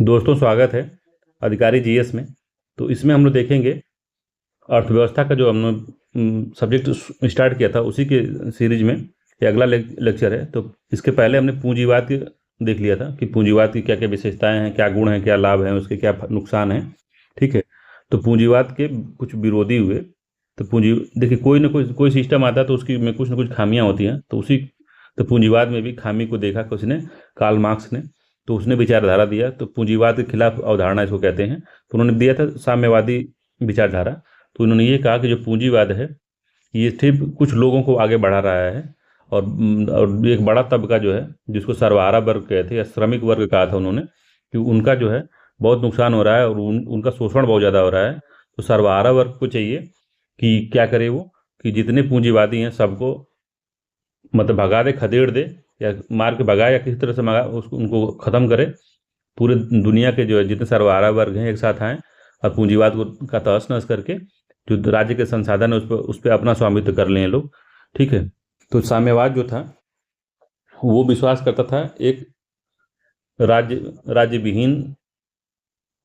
दोस्तों, स्वागत है अधिकारी जीएस में। तो इसमें हम लोग देखेंगे अर्थव्यवस्था का जो हमने सब्जेक्ट स्टार्ट किया था उसी के सीरीज में ये अगला लेक्चर है। तो इसके पहले हमने पूंजीवाद देख लिया था कि पूंजीवाद की क्या क्या विशेषताएं हैं, क्या गुण हैं, क्या लाभ हैं, उसके क्या नुकसान हैं। ठीक है। तो पूंजीवाद के कुछ विरोधी हुए। तो पूंजी देखिए, कोई ना कोई सिस्टम आता है तो उसकी में कुछ ना कुछ खामियां होती हैं। तो पूंजीवाद में भी खामी को देखा किसने, कार्ल मार्क्स ने। तो उसने विचारधारा दिया, तो पूंजीवाद के खिलाफ अवधारणा इसको कहते हैं। तो उन्होंने दिया था साम्यवादी विचारधारा। तो उन्होंने ये कहा कि जो पूंजीवाद है ये सिर्फ कुछ लोगों को आगे बढ़ा रहा है, और एक बड़ा तबका जो है जिसको सर्वहारा वर्ग कहते हैं या श्रमिक वर्ग कहा था उन्होंने, कि उनका जो है बहुत नुकसान हो रहा है और उनका शोषण बहुत ज़्यादा हो रहा है। तो सर्वहारा वर्ग को चाहिए कि क्या करे वो, कि जितने पूंजीवादी हैं सबको मतलब भगा दे, खदेड़ दे, या मार के भगाए, या किसी तरह से मगा उसको उनको ख़त्म करे। पूरे दुनिया के जो है जितने सर्वहारा वर्ग हैं एक साथ आएँ और पूंजीवाद को का तहस नहस करके जो राज्य के संसाधन है उस पर अपना स्वामित्व कर लें लोग। ठीक है। तो साम्यवाद जो था वो विश्वास करता था एक राज्य विहीन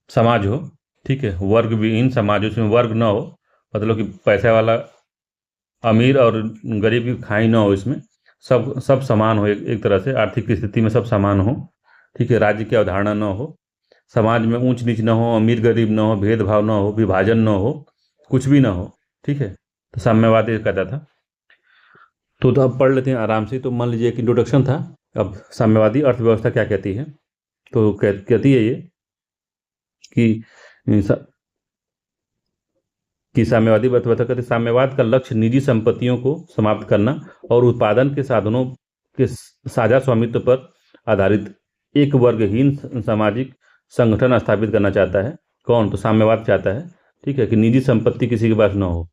समाज हो। ठीक है। वर्ग विहीन समाज हो, उसमें वर्ग ना हो, मतलब कि पैसे वाला अमीर और गरीब की खाई ना हो, इसमें सब सब समान हो, एक तरह से आर्थिक स्थिति में सब समान हो। ठीक है। राज्य की अवधारणा न हो, समाज में ऊंच नीच न हो, अमीर गरीब न हो, भेदभाव न हो, विभाजन न हो, कुछ भी ना हो। ठीक है। तो साम्यवाद ये कहता था। तो अब पढ़ लेते हैं आराम से। तो मान लीजिए एक इंट्रोडक्शन था। अब साम्यवादी अर्थव्यवस्था क्या कहती है, तो कहती है ये कि साम्यवादी अर्थव्यवस्था कहते साम्यवाद का लक्ष्य निजी संपत्तियों को समाप्त करना और उत्पादन के साधनों के साझा स्वामित्व पर आधारित एक वर्गहीन सामाजिक संगठन स्थापित करना चाहता है। कौन? तो साम्यवाद चाहता है। ठीक है, कि निजी संपत्ति किसी के पास ना हो,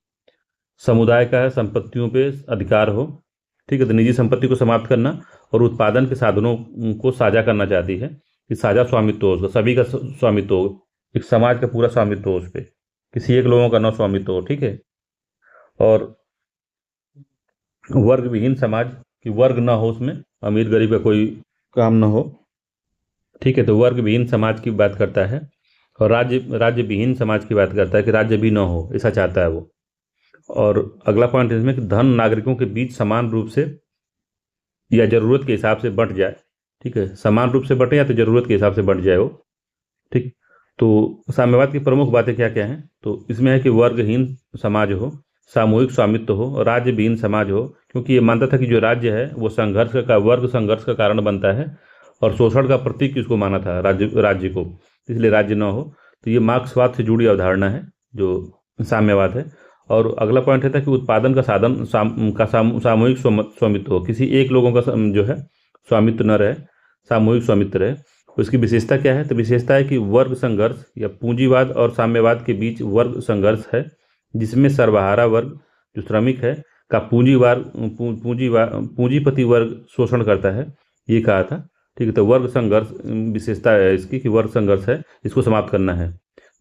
समुदाय का है संपत्तियों पे अधिकार हो। ठीक है। तो निजी संपत्ति को समाप्त करना और उत्पादन के साधनों को साझा करना चाहती है, कि साझा स्वामित्व हो, उसका सभी का स्वामित्व हो, एक समाज का पूरा स्वामित्व हो, उस पर किसी एक लोगों का न स्वामित्व हो। ठीक है। और वर्ग विहीन समाज, कि वर्ग ना हो, उसमें अमीर गरीब का कोई काम ना हो। ठीक है। तो वर्ग विहीन समाज की बात करता है। और राज्य विहीन समाज की बात करता है, कि राज्य भी ना हो, ऐसा चाहता है वो। और अगला पॉइंट इसमें कि धन नागरिकों के बीच समान रूप से या जरूरत के हिसाब से बंट जाए। ठीक है। समान रूप से बंटे या तो जरूरत के हिसाब से बंट जाए वो। ठीक। तो साम्यवाद की प्रमुख बातें क्या क्या हैं, तो इसमें है कि वर्गहीन समाज हो, सामूहिक स्वामित्व हो, राज्य विहीन समाज हो, क्योंकि ये मानता था कि जो राज्य है वो वर्ग संघर्ष का कारण बनता है, और शोषण का प्रतीक इसको माना था राज्य को, इसलिए राज्य न हो। तो ये मार्क्सवाद से जुड़ी अवधारणा है जो साम्यवाद है। और अगला पॉइंट था कि उत्पादन का साधन सामूहिक स्वामित्व हो, किसी एक लोगों का जो है स्वामित्व न रहे, सामूहिक स्वामित्व रहे। उसकी विशेषता क्या है, तो विशेषता है कि वर्ग संघर्ष या पूंजीवाद और साम्यवाद के बीच वर्ग संघर्ष है, जिसमें सर्वहारा वर्ग जो श्रमिक है का पूंजीपति वर्ग शोषण करता है, ये कहा था। ठीक है। तो वर्ग संघर्ष विशेषता है इसकी, कि वर्ग संघर्ष है, इसको समाप्त करना है।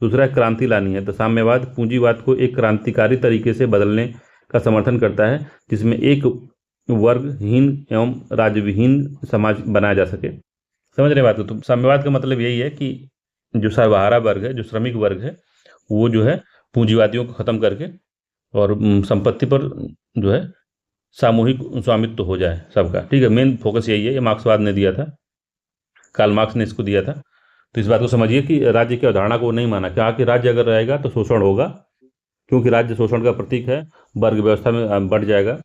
दूसरा क्रांति लानी है। तो साम्यवाद पूंजीवाद को एक क्रांतिकारी तरीके से बदलने का समर्थन करता है, जिसमें एक वर्गहीन एवं राज्यविहीन समाज बनाया जा सके। समझ रहे बात को? तो साम्यवाद का मतलब यही है कि जो सर्वहारा वर्ग है, जो श्रमिक वर्ग है, वो जो है पूंजीवादियों को खत्म करके और संपत्ति पर जो है सामूहिक स्वामित्व हो जाए सबका। ठीक है। मेन फोकस यही है, ये मार्क्सवाद ने दिया था, कार्ल मार्क्स ने इसको दिया था। तो इस बात को समझिए कि राज्य की अवधारणा को नहीं माना, क्या कि राज्य अगर रहेगा तो शोषण होगा, क्योंकि राज्य शोषण का प्रतीक है, वर्ग व्यवस्था में बढ़ जाएगा,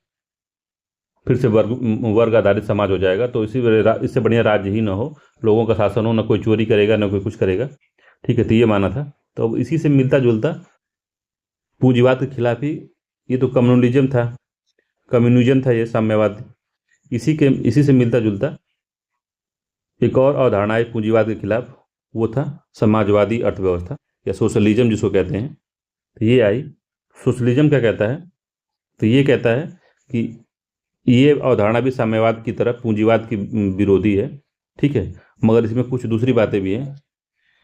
फिर से वर्ग आधारित समाज हो जाएगा। तो इससे बढ़िया राज्य ही ना हो, लोगों का शासन हो, ना कोई चोरी करेगा ना कोई कुछ करेगा। ठीक है। तो ये माना था। तो अब इसी से मिलता जुलता पूंजीवाद के खिलाफ ही ये तो कम्युनिज्म था ये साम्यवाद। इसी से मिलता जुलता एक और अवधारणा है पूंजीवाद के खिलाफ, वो था समाजवादी अर्थव्यवस्था या सोशलिज्म जिसको कहते हैं। तो ये आई। सोशलिज्म क्या कहता है, तो ये कहता है कि ये अवधारणा भी साम्यवाद की तरह पूंजीवाद की विरोधी है। ठीक है। मगर इसमें कुछ दूसरी बातें भी हैं,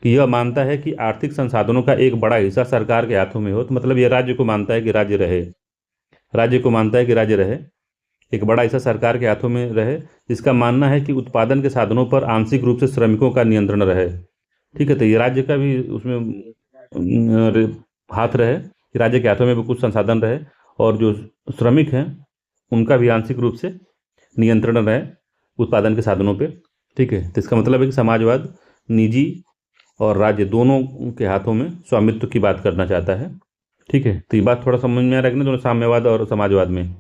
कि यह मानता है कि आर्थिक संसाधनों का एक बड़ा हिस्सा सरकार के हाथों में हो। तो मतलब ये राज्य को मानता है कि राज्य रहे, एक बड़ा हिस्सा सरकार के हाथों में रहे। इसका मानना है कि उत्पादन के साधनों पर आंशिक रूप से श्रमिकों का नियंत्रण रहे, ठीक है। तो ये राज्य का भी उसमें हाथ रहे कि राज्य के हाथों में भी कुछ संसाधन रहे, और जो श्रमिक हैं उनका भी आंशिक रूप से नियंत्रण रहे उत्पादन के साधनों पे। ठीक है। तो इसका मतलब है कि समाजवाद निजी और राज्य दोनों के हाथों में स्वामित्व की बात करना चाहता है। ठीक है। तो ये बात थोड़ा समझ में आ रहा है कि ना, दोनों साम्यवाद और समाजवाद में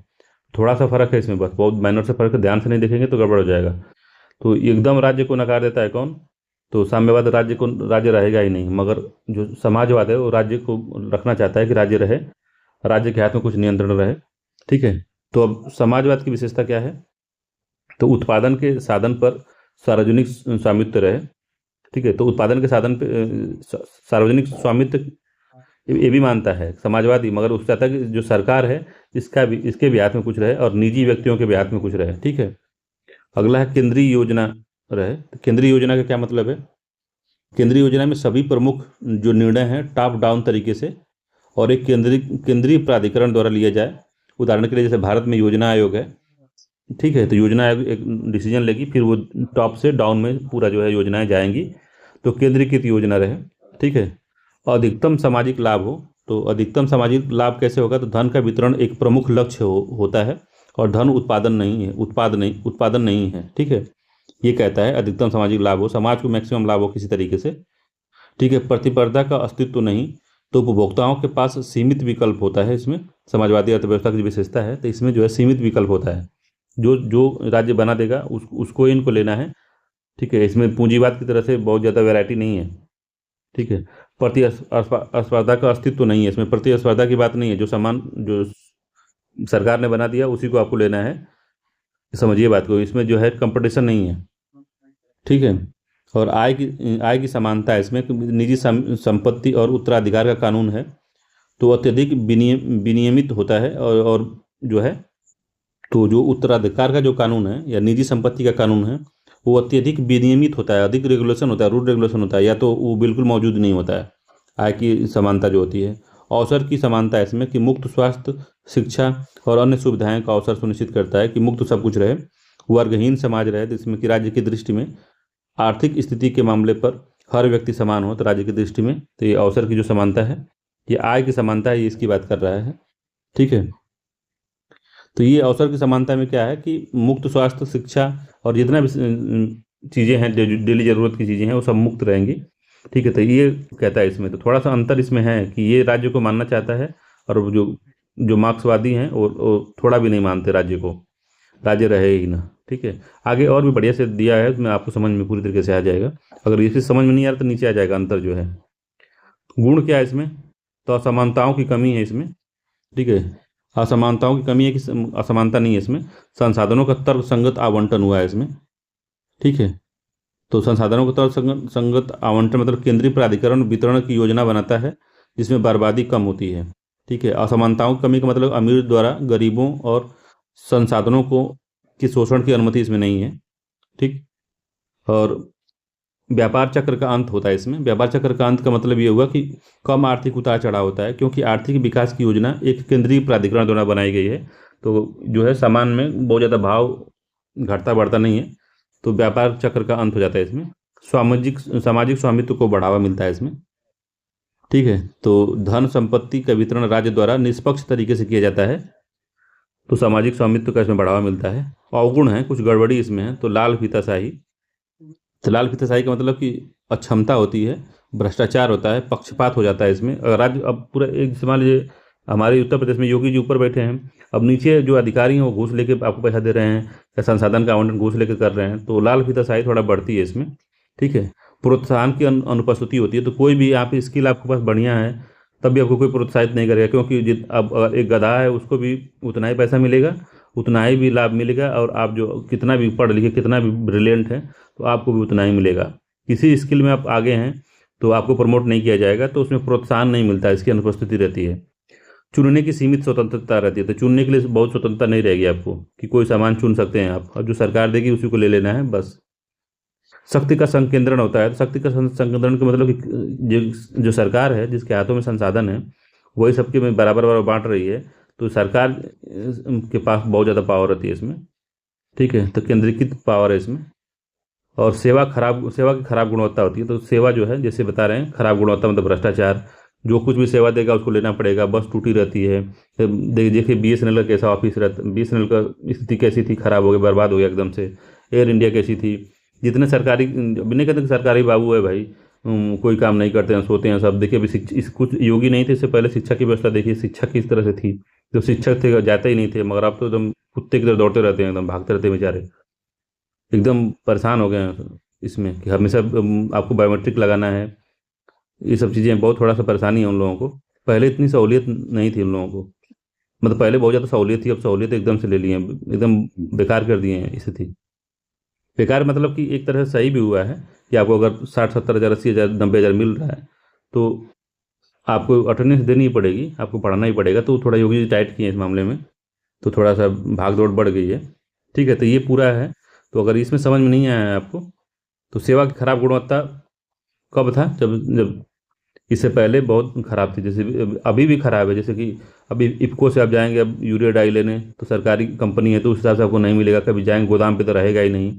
थोड़ा सा फर्क है इसमें, बस बहुत माइनर से फर्क है, ध्यान से नहीं देखेंगे तो गड़बड़ हो जाएगा। तो एकदम राज्य को नकार देता है कौन? तो साम्यवाद राज्य को, राज्य रहेगा ही नहीं, मगर जो समाजवाद है वो राज्य को रखना चाहता है कि राज्य रहे, राज्य के हाथ में कुछ नियंत्रण रहे। ठीक है। तो अब समाजवाद की विशेषता क्या है? तो उत्पादन के साधन पर सार्वजनिक स्वामित्व रहे। ठीक है। तो उत्पादन के साधन पे सार्वजनिक स्वामित्व ये भी मानता है समाजवादी, मगर उससे चाहता है कि जो सरकार है इसका भी, इसके भी हाथ में कुछ रहे और निजी व्यक्तियों के भी हाथ में कुछ रहे। ठीक है। अगला है केंद्रीय योजना रहे। तो केंद्रीय योजना का क्या मतलब है? केंद्रीय योजना में सभी प्रमुख जो निर्णय हैं टॉप डाउन तरीके से और एक केंद्रीय केंद्रीय प्राधिकरण द्वारा लिया जाए। उदाहरण के लिए जैसे भारत में योजना आयोग है। ठीक है। तो योजना आयोग एक डिसीजन लेगी, फिर वो टॉप से डाउन में पूरा जो है योजनाएं जाएंगी। तो केंद्रीकृत योजना रहे। ठीक है। अधिकतम सामाजिक लाभ हो। तो अधिकतम सामाजिक लाभ कैसे होगा? तो धन का वितरण एक प्रमुख लक्ष्य होता है और धन उत्पादन नहीं है। ठीक है। ये कहता है अधिकतम सामाजिक लाभ हो, समाज को मैक्सिमम लाभ हो किसी तरीके से। ठीक है। प्रतिस्पर्धा का अस्तित्व नहीं। तो उपभोक्ताओं के पास सीमित विकल्प होता है इसमें। समाजवादी अर्थव्यवस्था की विशेषता है, तो इसमें जो है सीमित विकल्प होता है। जो जो राज्य बना देगा उसको इनको लेना है। ठीक है। इसमें पूंजीवाद की तरह से बहुत ज़्यादा वैरायटी नहीं है। ठीक है। प्रतिस्पर्धा का अस्तित्व नहीं है इसमें, प्रतिस्पर्धा की बात नहीं है। जो सामान जो सरकार ने बना दिया उसी को आपको लेना है, समझिए बात को। इसमें जो है कंपटीशन नहीं है। ठीक है। और आय की समानता है इसमें। निजी संपत्ति और उत्तराधिकार का कानून है, तो अत्यधिक विनियमित होता है। और जो है, तो जो उत्तराधिकार का जो कानून है या निजी संपत्ति का कानून है वो अत्यधिक विनियमित होता है, अधिक रेगुलेशन होता है, रूल रेगुलेशन होता है, या तो वो बिल्कुल मौजूद नहीं होता है। आय की समानता जो होती है। अवसर की समानता है इसमें कि मुक्त स्वास्थ्य, शिक्षा और अन्य सुविधाएं का अवसर सुनिश्चित करता है कि मुक्त सब कुछ रहे। वर्गहीन समाज रहे, तो इसमें कि राज्य की दृष्टि में आर्थिक स्थिति के मामले पर हर व्यक्ति समान हो, तो राज्य की दृष्टि में तो ये अवसर की जो समानता है, ये आय की समानता है, ये इसकी बात कर रहा है। ठीक है। तो ये अवसर की समानता में क्या है कि मुक्त स्वास्थ्य, शिक्षा और जितना भी चीज़ें हैं, जो डेली ज़रूरत की चीज़ें हैं वो सब मुक्त रहेंगी। ठीक है। तो ये कहता है इसमें, तो थोड़ा सा अंतर इसमें है कि ये राज्य को मानना चाहता है, और वो जो जो मार्क्सवादी हैं वो थोड़ा भी नहीं मानते राज्य को, राज्य रहे ही ना। ठीक है। आगे और भी बढ़िया से दिया है, उसमें आपको समझ में पूरी तरीके से आ जाएगा। अगर ये चीज़ समझ में नहीं आ रहा तो नीचे आ जाएगा अंतर जो है। गुण क्या है इसमें? तो असमानताओं की कमी है इसमें। ठीक है। असमानताओं की कमी है कि असमानता नहीं है इसमें। संसाधनों का तर्क संगत आवंटन हुआ है इसमें। ठीक है। तो संसाधनों का तर्क संगत आवंटन मतलब केंद्रीय प्राधिकरण वितरण की योजना बनाता है जिसमें बर्बादी कम होती है। ठीक है। असमानताओं की कमी का मतलब अमीर द्वारा गरीबों और संसाधनों को की शोषण की अनुमति इसमें नहीं है। ठीक। और व्यापार चक्र का अंत होता है इसमें। व्यापार चक्र का अंत का मतलब ये हुआ कि कम आर्थिक उतार चढ़ाव होता है, क्योंकि आर्थिक विकास की योजना एक केंद्रीय प्राधिकरण द्वारा बनाई गई है। तो जो है सामान में बहुत ज़्यादा भाव घटता बढ़ता नहीं है, तो व्यापार चक्र का अंत हो जाता है इसमें। सामाजिक स्वामित्व को बढ़ावा मिलता है इसमें। ठीक है। तो धन संपत्ति का वितरण राज्य द्वारा निष्पक्ष तरीके से किया जाता है, तो सामाजिक स्वामित्व का इसमें बढ़ावा मिलता है। अवगुण है, कुछ गड़बड़ी इसमें है। तो लाल फीताशाही, तो लाल फीताशाही का मतलब कि अक्षमता होती है, भ्रष्टाचार होता है, पक्षपात हो जाता है इसमें। अगर राज्य अब पूरा एक मान लीजिए हमारे उत्तर प्रदेश में योगी जी ऊपर बैठे हैं, अब नीचे जो अधिकारी हैं वो घूस लेके आपको पैसा दे रहे हैं या संसाधन का आवंटन घूस लेके कर रहे हैं, तो लाल फीताशाही थोड़ा बढ़ती है इसमें। ठीक है। प्रोत्साहन की अनुपस्थिति होती है। तो कोई भी यहाँ पे स्किल आपके पास बढ़िया है तब भी आपको कोई प्रोत्साहित नहीं करेगा, क्योंकि अब अगर एक गधा है उसको भी उतना ही पैसा मिलेगा, उतना ही भी लाभ मिलेगा, और आप जो कितना भी पढ़ लिखे, कितना भी ब्रिलियंट है, तो आपको भी उतना ही मिलेगा। किसी स्किल में आप आगे हैं तो आपको प्रमोट नहीं किया जाएगा, तो उसमें प्रोत्साहन नहीं मिलता, इसकी अनुपस्थिति रहती है। चुनने की सीमित स्वतंत्रता रहती है। तो चुनने के लिए बहुत स्वतंत्रता नहीं रहेगी आपको कि कोई सामान चुन सकते हैं आप, और जो सरकार देगी उसी को ले लेना है बस। शक्ति का संकेंद्रण होता है। तो शक्ति का संकेंद्रण का मतलब कि जो सरकार है जिसके हाथों में संसाधन है वही सबके में बराबर बराबर बांट रही है, तो सरकार के पास बहुत ज़्यादा पावर रहती है इसमें। ठीक है। तो केंद्रीकृत पावर है इसमें। और सेवा की खराब गुणवत्ता होती है। तो सेवा जो है, जैसे बता रहे हैं, खराब गुणवत्ता मतलब भ्रष्टाचार, जो कुछ भी सेवा देगा उसको लेना पड़ेगा, बस टूटी रहती है। देखिए बीएसएनएल का कैसा ऑफिस रहता, बीएसएनएल का स्थिति कैसी थी, खराब हो गया, बर्बाद हो गया एकदम से। एयर इंडिया कैसी थी। जितने सरकारी, अभी नहीं कहते कि सरकारी बाबू है भाई, कोई काम नहीं करते हैं, सोते हैं सब। देखिए अभी इस कुछ योगी नहीं थे, इससे पहले शिक्षा की व्यवस्था देखिए, शिक्षा किस तरह से थी। जो शिक्षक थे जाते ही नहीं थे, मगर अब तो एकदम कुत्ते की तरह दौड़ते रहते हैं, एकदम भागते रहते हैं बेचारे। एकदम परेशान हो गए हैं इसमें कि हमेशा आपको बायोमेट्रिक लगाना है। ये सब चीज़ें बहुत थोड़ा सा परेशानी है उन लोगों को। पहले इतनी सहूलियत नहीं थी उन लोगों को, मतलब पहले बहुत ज़्यादा सहूलियत थी, अब सहूलियत एकदम से ले ली है, एकदम बेकार कर दिए हैं स्थिति। बेकार मतलब कि एक तरह से सही भी हुआ है कि आपको अगर 60-70 हज़ार, 80 हज़ार, 90 हज़ार मिल रहा है तो आपको अटेंडेंस देनी ही पड़ेगी, आपको पढ़ना ही पड़ेगा। तो थोड़ा योगी जी टाइट किए हैं इस मामले में, तो थोड़ा सा भाग दौड़ बढ़ गई है। ठीक है, तो ये पूरा है। तो अगर इसमें समझ में नहीं आया है आपको, तो सेवा की खराब गुणवत्ता कब था, जब जब इससे पहले बहुत खराब थी, जैसे अभी भी खराब है। जैसे कि अभी इफ़को से आप जाएंगे अब यूरिया डाई लेने, तो सरकारी कंपनी है तो उस हिसाब से आपको नहीं मिलेगा। कभी जाएंगे गोदाम पे तो रहेगा ही नहीं।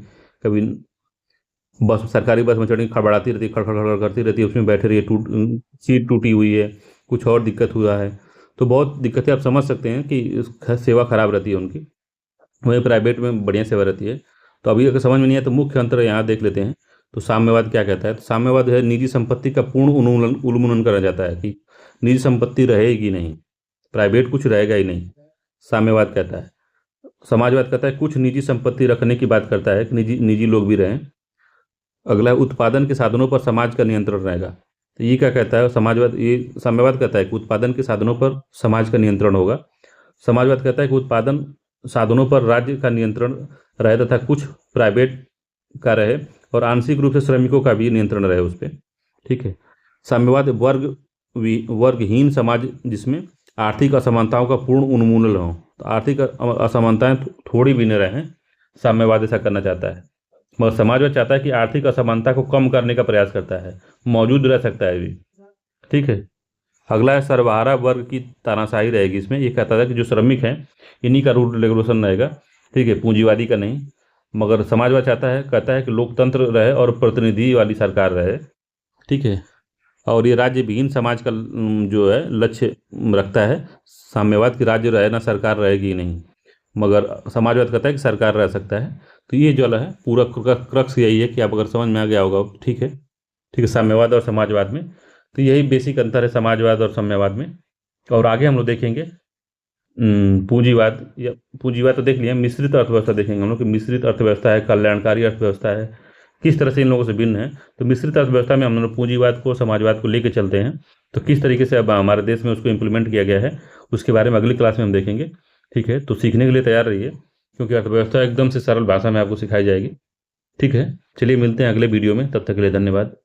कभी बस, सरकारी बस में चढ़ी खड़बड़ाती रहती है, खड़ खड़ खड़ करती रहती है, उसमें बैठे रहिए, सीट टूटी हुई है, कुछ और दिक्कत हुआ है। तो बहुत दिक्कतें आप समझ सकते हैं कि सेवा खराब रहती है उनकी। वहीं प्राइवेट में बढ़िया सेवा रहती है। तो अभी अगर समझ में नहीं आया तो मुख्य अंतर यहाँ देख लेते हैं। तो साम्यवाद क्या कहता है, तो साम्यवाद है निजी संपत्ति का पूर्ण उन्मूलन करा जाता है कि निजी संपत्ति रहेगी नहीं, प्राइवेट कुछ रहेगा ही नहीं, साम्यवाद कहता है। समाजवाद कहता है कुछ निजी संपत्ति रखने की बात करता है कि निजी निजी लोग भी रहें। अगला है उत्पादन के साधनों पर समाज का नियंत्रण रहेगा। तो ये क्या कहता है समाजवाद, ये साम्यवाद कहता है कि उत्पादन के साधनों पर समाज का नियंत्रण होगा। समाजवाद कहता है कि उत्पादन साधनों पर राज्य का नियंत्रण रहे तथा कुछ प्राइवेट का रहे, और आंशिक रूप से श्रमिकों का भी नियंत्रण रहे उस पर। ठीक है। साम्यवाद वर्गहीन समाज, जिसमें आर्थिक असमानताओं का पूर्ण उन्मूलन हो। तो आर्थिक असमानताएं थोड़ी भी न रहें, साम्यवाद ऐसा करना चाहता है। मगर समाजवाद चाहता है कि आर्थिक असमानता को कम करने का प्रयास करता है, मौजूद रह सकता है भी। ठीक है। अगला है सर्वहारा वर्ग की तानाशाही रहेगी इसमें। ये कहता था कि जो श्रमिक हैं इन्हीं का रूल रेगुलेशन रहेगा। ठीक है, पूंजीवादी का नहीं। मगर समाजवाद चाहता है, कहता है कि लोकतंत्र रहे और प्रतिनिधि वाली सरकार रहे। ठीक है। और ये राज्य विहीन समाज का जो है लक्ष्य रखता है। साम्यवाद की राज्य रहे ना, सरकार रहेगी नहीं। मगर समाजवाद कहता है कि सरकार रह सकता है। तो ये जो है पूरा क्रक्स यही है कि आप अगर समझ में आ गया होगा। ठीक है। ठीक है, साम्यवाद और समाजवाद में तो यही बेसिक अंतर है, समाजवाद और साम्यवाद में। और आगे हम लोग देखेंगे पूंजीवाद। या पूंजीवाद तो देख लिया, मिश्रित अर्थव्यवस्था देखेंगे हम लोग कि मिश्रित अर्थव्यवस्था है, कल्याणकारी अर्थव्यवस्था है, किस तरह से इन लोगों से भिन्न है। तो मिश्रित अर्थव्यवस्था में हम लोग पूंजीवाद को, समाजवाद को लेकर चलते हैं। तो किस तरीके से अब हमारे देश में उसको इम्प्लीमेंट किया गया है, उसके बारे में अगली क्लास में हम देखेंगे। ठीक है, तो सीखने के लिए तैयार रहिए, क्योंकि अर्थव्यवस्था एकदम से सरल भाषा में आपको सिखाई जाएगी। ठीक है, चलिए मिलते हैं अगले वीडियो में, तब तक के लिए धन्यवाद।